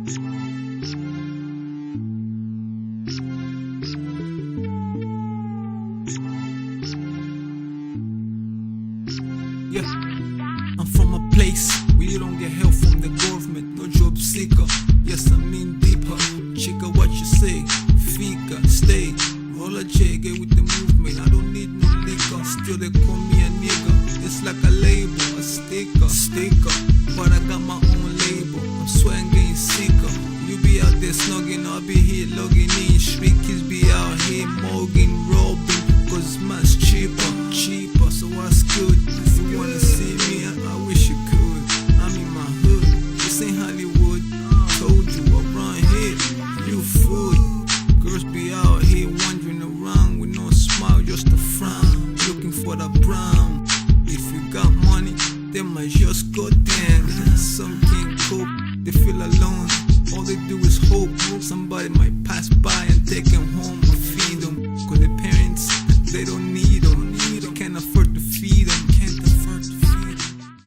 Yeah, I'm from a place where you don't get help from the government, no job seeker. Yes, I mean deeper. Chica, what you say? Fika, stay. Roll a J, get with the movement. I don't need no liquor. Still they call me a nigga. It's like a label, a sticker. But I got my own label. I'm sweating getting sicker. You be out there snugging, I'll be here logging in. Street kids be out here mugging, robbing, cause man's cheaper. So what's good? If you wanna see me, I wish you could. I'm in my hood, this ain't Hollywood. Told you around here, you food. Girls be out here wandering around with no smile, just a frown, looking for the brown. If you got money, they might just go down. Some can't cope, they feel alone. All they do is hope somebody might pass by and take them home.